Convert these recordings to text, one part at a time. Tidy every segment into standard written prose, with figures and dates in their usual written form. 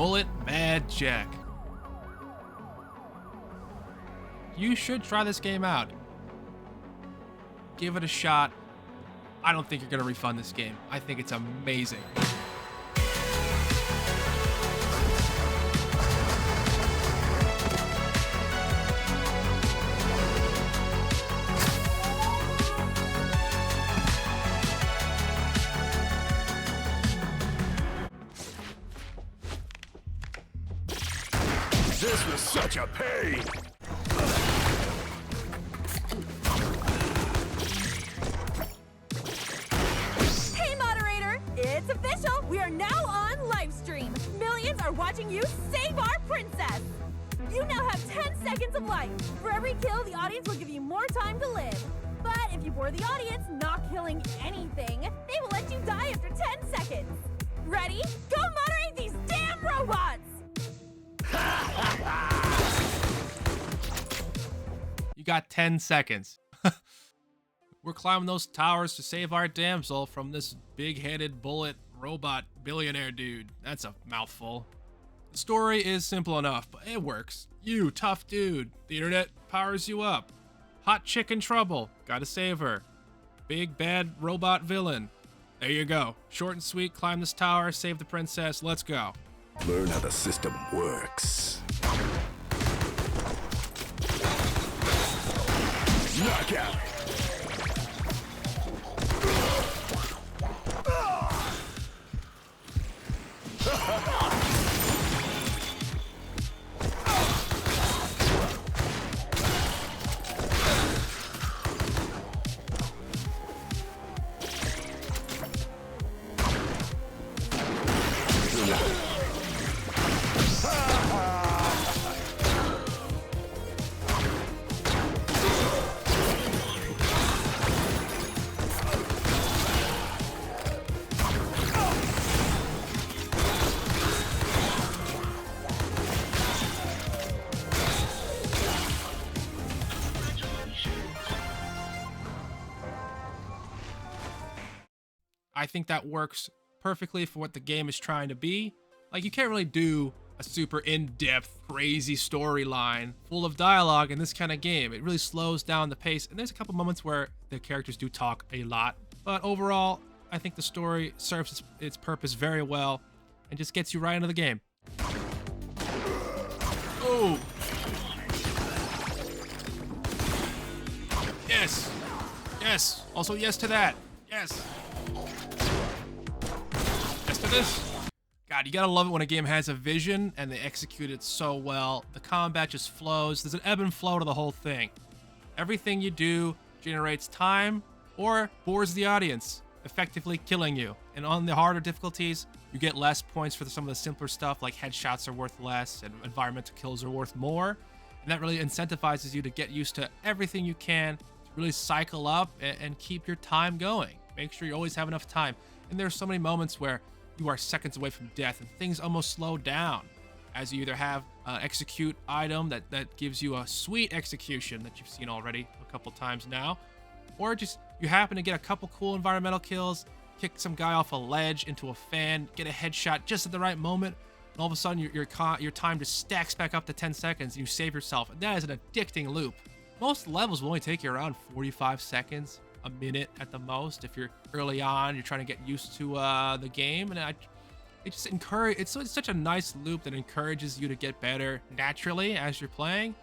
Mullet Mad Jack. You should try this game out. Give it a shot. I don't think you're gonna refund this game. I think it's amazing. This was such a pain! Hey, moderator! It's official! We are now on live stream. Millions are watching you save our princess! You now have 10 seconds of life. For every kill, the audience will give you more time to live. But if you bore the audience not killing anything, they will let you die after 10 seconds. Ready? Go moderate these damn robots! You got 10 seconds. We're climbing those towers to save our damsel from this big-headed bullet robot billionaire dude. That's a mouthful. The story is simple enough, but it works. You, tough dude. The internet powers you up. Hot chick in trouble. Gotta save her. Big bad robot villain. There you go. Short and sweet, climb this tower, save the princess, let's go. Learn how the system works. Knockout! I think that works perfectly for what the game is trying to be. Like, you can't really do a super in-depth, crazy storyline full of dialogue in this kind of game. It really slows down the pace, and there's a couple moments where the characters do talk a lot. But overall, I think the story serves its purpose very well and just gets you right into the game. Oh! Yes! Yes! Also yes to that! Yes! Yes to this! God, you gotta love it when a game has a vision and they execute it so well. The combat just flows. There's an ebb and flow to the whole thing. Everything you do generates time or bores the audience, effectively killing you. And on the harder difficulties, you get less points for some of the simpler stuff, like headshots are worth less and environmental kills are worth more. And that really incentivizes you to get used to everything you can to really cycle up and keep your time going. Make sure you always have enough time. And there's so many moments where you are seconds away from death and things almost slow down as you either have an execute item that gives you a sweet execution that you've seen already a couple times now, or just you happen to get a couple cool environmental kills, kick some guy off a ledge into a fan, get a headshot just at the right moment, and all of a sudden your time just stacks back up to 10 seconds and you save yourself. And that is an addicting loop. Most levels will only take you around 45 seconds, a minute at the most. If you're early on, you're trying to get used to the game, and it's such a nice loop that encourages you to get better naturally as you're playing.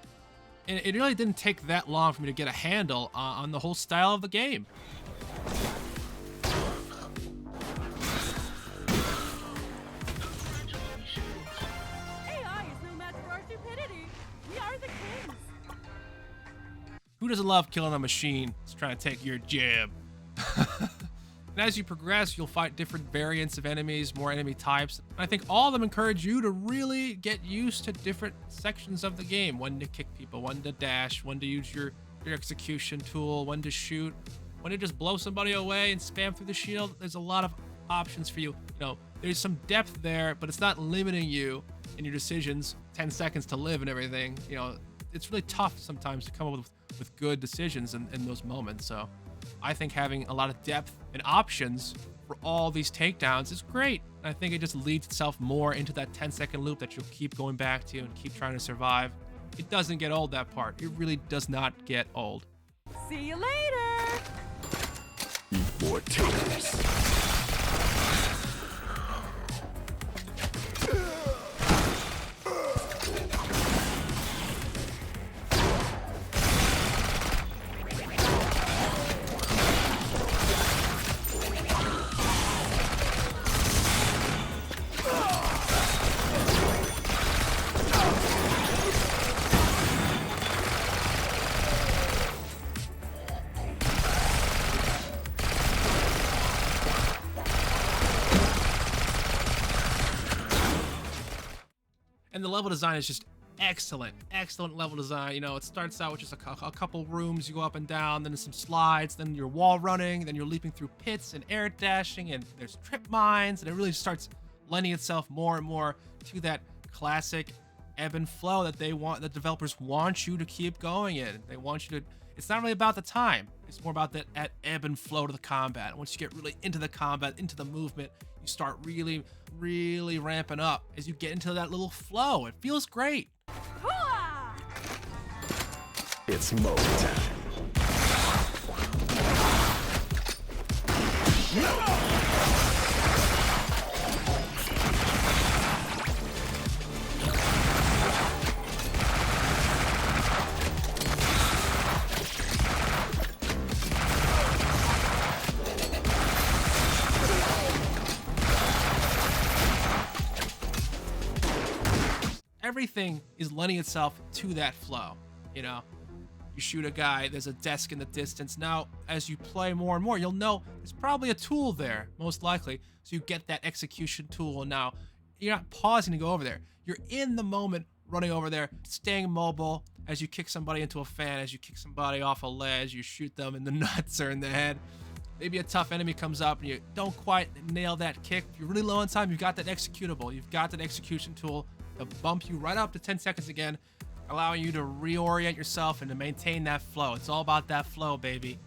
And it really didn't take that long for me to get a handle on the whole style of the game. AI is no match for our stupidity. We are the kings. Who doesn't love killing a machine that's trying to take your jib? And as you progress, you'll fight different variants of enemies, more enemy types. And I think all of them encourage you to really get used to different sections of the game. When to kick people, when to dash, when to use your execution tool, when to shoot, when to just blow somebody away and spam through the shield. There's a lot of options for you. You know, there's some depth there, but it's not limiting you in your decisions. 10 seconds to live and everything. You know, it's really tough sometimes to come up with good decisions in those moments. So I think having a lot of depth and options for all these takedowns is great. And I think it just leads itself more into that 10-second loop that you'll keep going back to and keep trying to survive. It doesn't get old, that part. It really does not get old. See you later! More tears. And the level design is just excellent. Excellent level design. You know, it starts out with just a couple rooms. You go up and down, then there's some slides, then you're wall running, then you're leaping through pits and air dashing, and there's trip mines, and it really starts lending itself more and more to that classic ebb and flow that the developers want you to keep going in. They want you to, it's not really about the time. It's more about that ebb and flow to the combat. Once you get really into the combat, into the movement, you start really, really ramping up as you get into that little flow. It feels great. Hooah! It's Mo time. Everything is lending itself to that flow. You know, you shoot a guy, there's a desk in the distance. Now, as you play more and more, you'll know there's probably a tool there, most likely. So you get that execution tool, and now you're not pausing to go over there. You're in the moment, running over there, staying mobile as you kick somebody into a fan, as you kick somebody off a ledge, you shoot them in the nuts or in the head. Maybe a tough enemy comes up and you don't quite nail that kick. If you're really low on time, you've got that executable. You've got that execution tool to bump you right up to 10 seconds again, allowing you to reorient yourself and to maintain that flow. It's all about that flow, baby.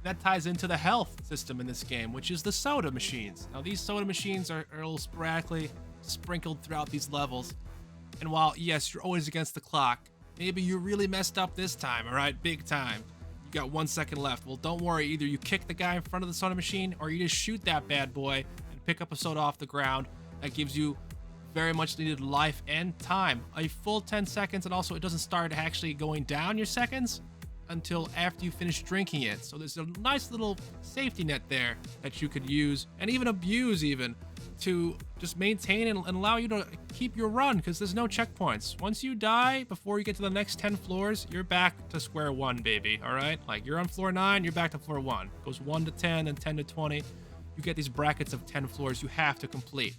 That ties into the health system in this game, which is the soda machines. Now, these soda machines are a little sporadically sprinkled throughout these levels. And while, yes, you're always against the clock, maybe you really messed up this time, all right? Big time. You got 1 second left. Well, don't worry. Either you kick the guy in front of the soda machine or you just shoot that bad boy and pick up a soda off the ground. That gives you very much needed life and time. A full 10 seconds, and also it doesn't start actually going down your seconds until after you finish drinking it. So there's a nice little safety net there that you could use and even abuse even to just maintain and allow you to keep your run, because there's no checkpoints. Once you die before you get to the next 10 floors, you're back to square one, baby. All right, like you're on floor 9, you're back to floor 1. It goes 1 to 10 and 10 to 20. You get these brackets of 10 floors you have to complete.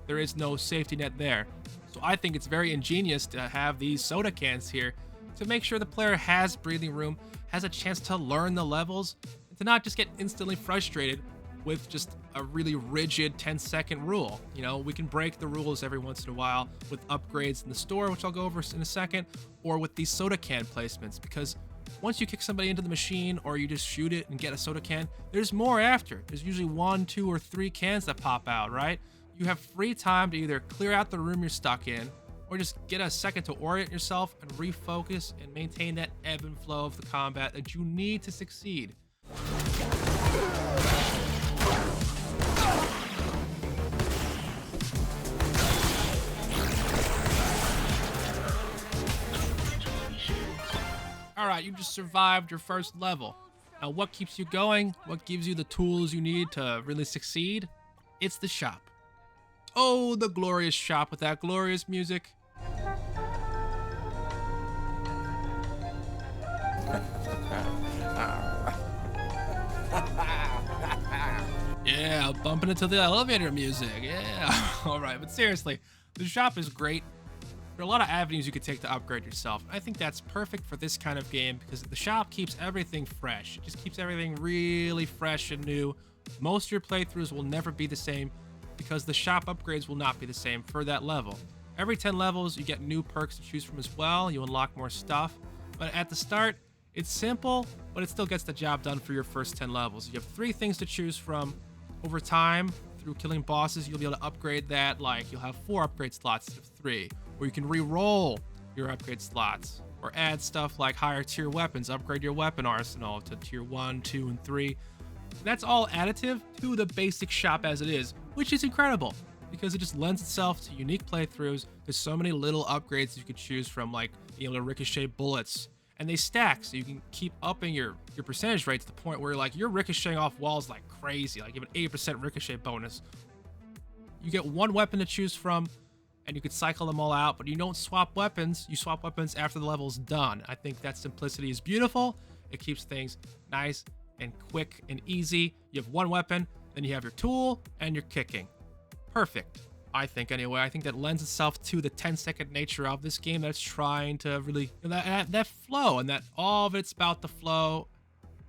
There is no safety net there. So I think it's very ingenious to have these soda cans here to make sure the player has breathing room, has a chance to learn the levels, and to not just get instantly frustrated with just a really rigid 10-second rule. You know, we can break the rules every once in a while with upgrades in the store, which I'll go over in a second, or with these soda can placements, because once you kick somebody into the machine or you just shoot it and get a soda can, there's more after. There's usually 1, 2, or 3 cans that pop out, right? You have free time to either clear out the room you're stuck in or just get a second to orient yourself and refocus and maintain that ebb and flow of the combat that you need to succeed. All right, you just survived your first level. Now, what keeps you going? What gives you the tools you need to really succeed? It's the shop. Oh, the glorious shop with that glorious music. Yeah, bumping into the elevator music. Yeah. All right, but seriously, the shop is great. There are a lot of avenues you could take to upgrade yourself. I think that's perfect for this kind of game because the shop keeps everything fresh. It just keeps everything really fresh and new. Most of your playthroughs will never be the same because the shop upgrades will not be the same for that level. Every 10 levels, you get new perks to choose from as well. You unlock more stuff. But at the start, it's simple, but it still gets the job done for your first 10 levels. You have 3 things to choose from, over time, through killing bosses, you'll be able to upgrade that. Like, you'll have 4 upgrade slots instead of 3, or you can re-roll your upgrade slots, or add stuff like higher tier weapons, upgrade your weapon arsenal to tier 1, 2, and 3. That's all additive to the basic shop as it is, which is incredible because it just lends itself to unique playthroughs. There's so many little upgrades you could choose from, like being able to ricochet bullets, and they stack, so you can keep upping your percentage rate to the point where like you're ricocheting off walls like crazy. Like you have an 8% ricochet bonus. You get 1 weapon to choose from, and you could cycle them all out, but you don't swap weapons. You swap weapons after the level's done. I think that simplicity is beautiful. It keeps things nice and quick and easy. You have 1 weapon, then you have your tool and your kicking. Perfect, I think, anyway. I think that lends itself to the 10-second nature of this game that's trying to really, that flow, and that all of it's about the flow.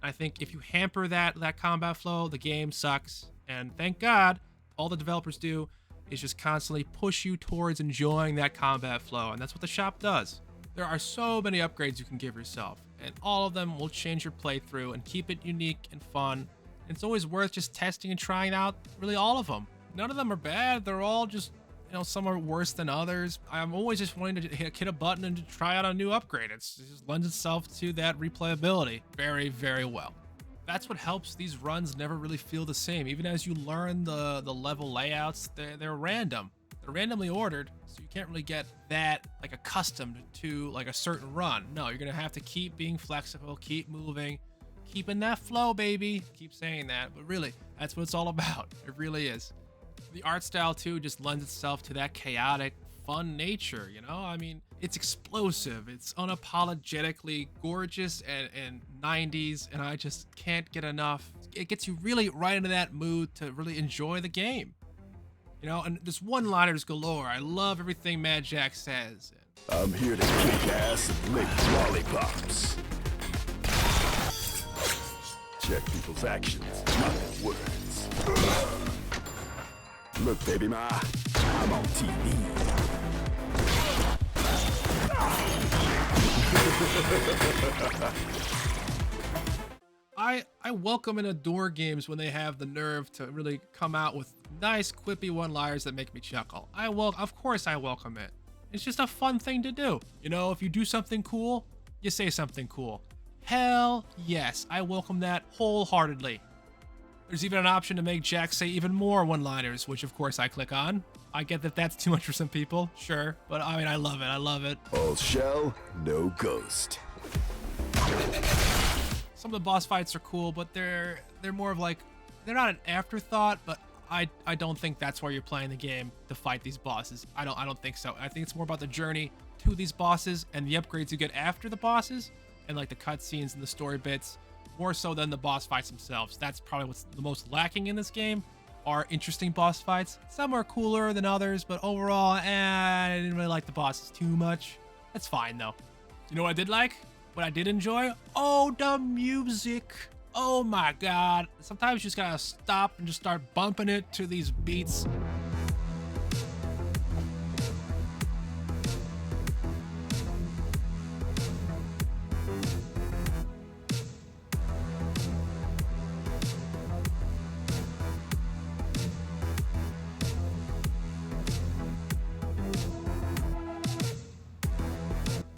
I think if you hamper that combat flow, the game sucks. And thank God, all the developers do is just constantly push you towards enjoying that combat flow, and that's what the shop does. There are so many upgrades you can give yourself, and all of them will change your playthrough and keep it unique and fun. And it's always worth just testing and trying out really all of them. None of them are bad. They're all just, some are worse than others. I'm always just wanting to hit a button and to try out a new upgrade. It just lends itself to that replayability very, very well. That's what helps these runs never really feel the same. Even as you learn the level layouts, they're random. They're randomly ordered, so you can't really get that like accustomed to like a certain run. No, you're gonna have to keep being flexible, keep moving, keep in that flow, baby. Keep saying that, but really, that's what it's all about. It really is. The art style too just lends itself to that chaotic, fun nature, I mean, it's explosive, it's unapologetically gorgeous and 90s, and I just can't get enough. It gets you really right into that mood to really enjoy the game. And there's one-liners galore. I love everything Mad Jack says. I'm here to kick ass and lick lollipops. Check people's actions, not their words. Look, baby ma, I'm on TV. I welcome and adore games when they have the nerve to really come out with nice quippy one-liners that make me chuckle. Of course I welcome it. It's just a fun thing to do. If you do something cool, you say something cool. Hell yes, I welcome that wholeheartedly. There's even an option to make Jack say even more one-liners, which of course I click on. I get that that's too much for some people, sure, but I mean, I love it, I love it. All shell, no ghost. Some of the boss fights are cool, but they're more of like, they're not an afterthought, but I don't think that's why you're playing the game, to fight these bosses. I don't think so. I think it's more about the journey to these bosses and the upgrades you get after the bosses, and like the cutscenes and the story bits, more so than the boss fights themselves. That's probably what's the most lacking in this game, are interesting boss fights. Some are cooler than others, but overall, I didn't really like the bosses too much. That's fine though. You know what I did like? What I did enjoy? Oh, the music. Oh my God. Sometimes you just gotta stop and just start bumping it to these beats.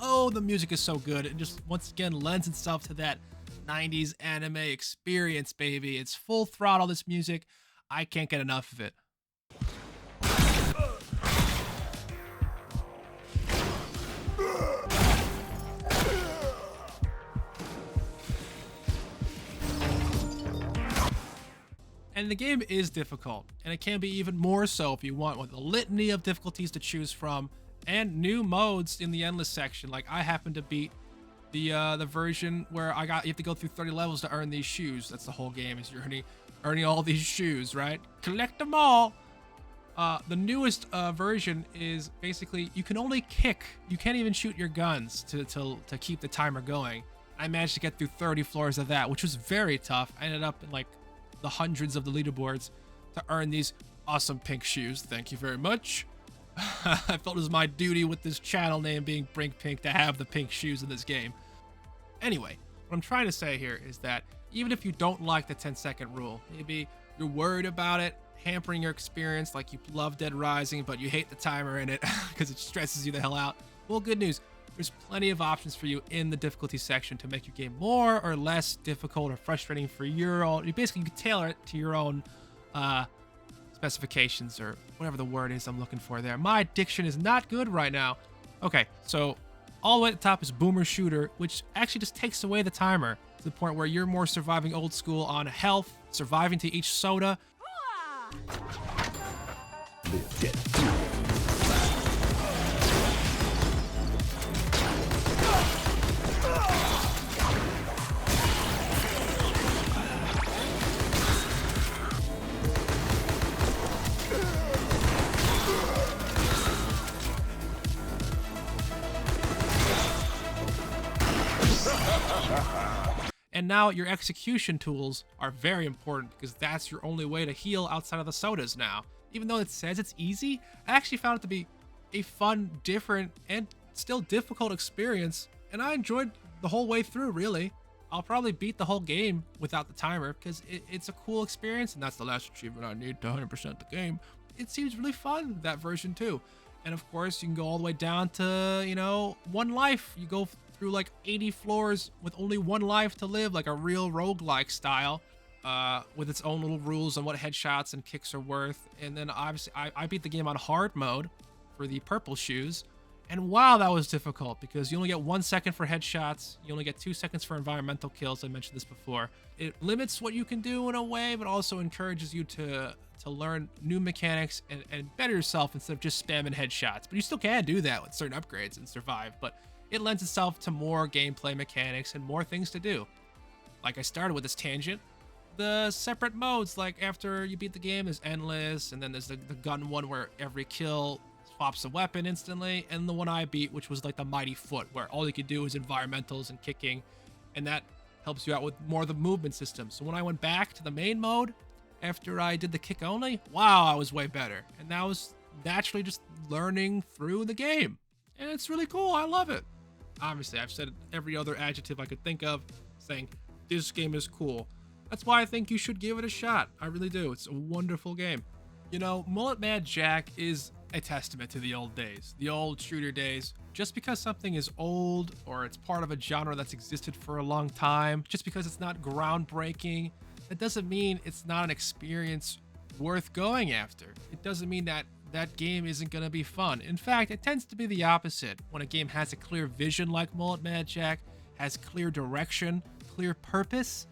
Oh, the music is so good. It just once again lends itself to that 90s anime experience, baby. It's full throttle, this music. I can't get enough of it. And the game is difficult, and it can be even more so if you want, with a litany of difficulties to choose from and new modes in the endless section. Like I happen to beat the version where you have to go through 30 levels to earn these shoes. That's the whole game, is you're earning all these shoes, right? Collect them all. The newest version is basically you can only kick. You can't even shoot your guns to keep the timer going. I managed to get through 30 floors of that, which was very tough. I ended up in like the hundreds of the leaderboards to earn these awesome pink shoes. Thank you very much. I felt it was my duty with this channel name being Brinkpink to have the pink shoes in this game. Anyway, what I'm trying to say here is that even if you don't like the 10-second rule, maybe you're worried about it hampering your experience, like you love Dead Rising, but you hate the timer in it because it stresses you the hell out. Well, good news. There's plenty of options for you in the difficulty section to make your game more or less difficult or frustrating for your own. You basically can tailor it to your own specifications or whatever the word is I'm looking for there. My diction is not good right now. Okay, so all the way at the top is Boomer Shooter, which actually just takes away the timer to the point where you're more surviving old school on health, surviving to each soda. And now your execution tools are very important because that's your only way to heal outside of the sodas now. Even though it says it's easy, I actually found it to be a fun, different, and still difficult experience, and I enjoyed the whole way through, really. I'll probably beat the whole game without the timer because it's a cool experience, and that's the last achievement I need to 100% the game. It seems really fun, that version too. And of course, you can go all the way down to, you know, 1 life. You go through like 80 floors with only 1 life to live, like a real roguelike style, with its own little rules on what headshots and kicks are worth. And then obviously I beat the game on hard mode for the purple shoes. And wow, that was difficult because you only get 1 second for headshots. You only get 2 seconds for environmental kills. I mentioned this before. It limits what you can do in a way, but also encourages you to learn new mechanics and better yourself instead of just spamming headshots. But you still can do that with certain upgrades and survive. But it lends itself to more gameplay mechanics and more things to do. Like I started with this tangent. The separate modes, like after you beat the game, there's endless, and then there's the gun one where every kill swaps a weapon instantly, and the one I beat, which was like the mighty foot, where all you could do is environmentals and kicking, and that helps you out with more of the movement system. So when I went back to the main mode after I did the kick only, wow, I was way better. And that was naturally just learning through the game. And it's really cool. I love it. Obviously, I've said every other adjective I could think of saying this game is cool. That's why I think you should give it a shot. I really do. It's a wonderful game. You know, Mullet Mad Jack is a testament to the old days, the old shooter days. Just because something is old or it's part of a genre that's existed for a long time, just because it's not groundbreaking, that doesn't mean it's not an experience worth going after. It doesn't mean that that game isn't going to be fun. In fact, it tends to be the opposite. When a game has a clear vision like Mullet Mad Jack, has clear direction, clear purpose,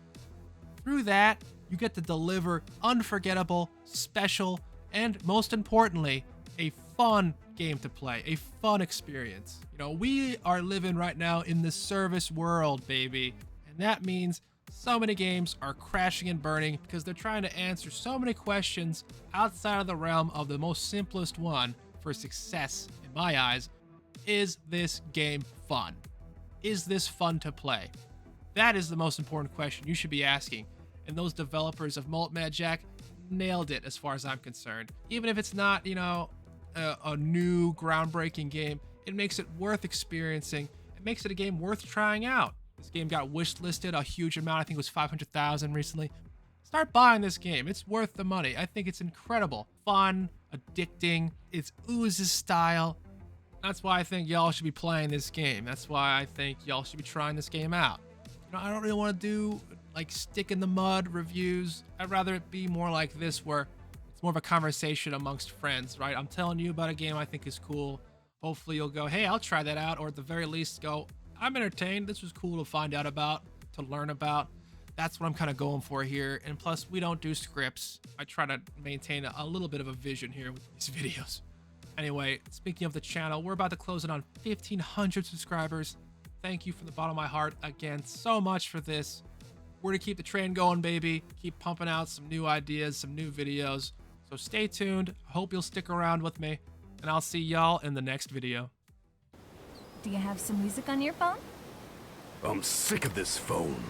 through that, you get to deliver unforgettable, special, and most importantly, a fun game to play, a fun experience. You know, we are living right now in the service world, baby. And that means so many games are crashing and burning because they're trying to answer so many questions outside of the realm of the most simplest one for success, in my eyes. Is this game fun? Is this fun to play? That is the most important question you should be asking. And those developers of Mullet Mad Jack nailed it as far as I'm concerned. Even if it's not, you know, a new groundbreaking game, it makes it worth experiencing. It makes it a game worth trying out. This game got wish listed a huge amount. I think it was 500,000 recently. Start buying this game. It's worth the money. I think it's incredible. Fun, addicting. It's oozes style. That's why I think y'all should be playing this game. That's why I think y'all should be trying this game out. You know, I don't really want to do like stick in the mud reviews. I'd rather it be more like this, where it's more of a conversation amongst friends, right? I'm telling you about a game I think is cool. Hopefully you'll go, hey, I'll try that out. Or at the very least go, I'm entertained. This was cool to find out about, to learn about. That's what I'm kind of going for here. And plus, we don't do scripts. I try to maintain a little bit of a vision here with these videos. Anyway, speaking of the channel, we're about to close in on 1,500 subscribers. Thank you from the bottom of my heart again so much for this. We're to keep the train going, baby. Keep pumping out some new ideas, some new videos. So stay tuned. I hope you'll stick around with me. And I'll see y'all in the next video. Do you have some music on your phone? I'm sick of this phone.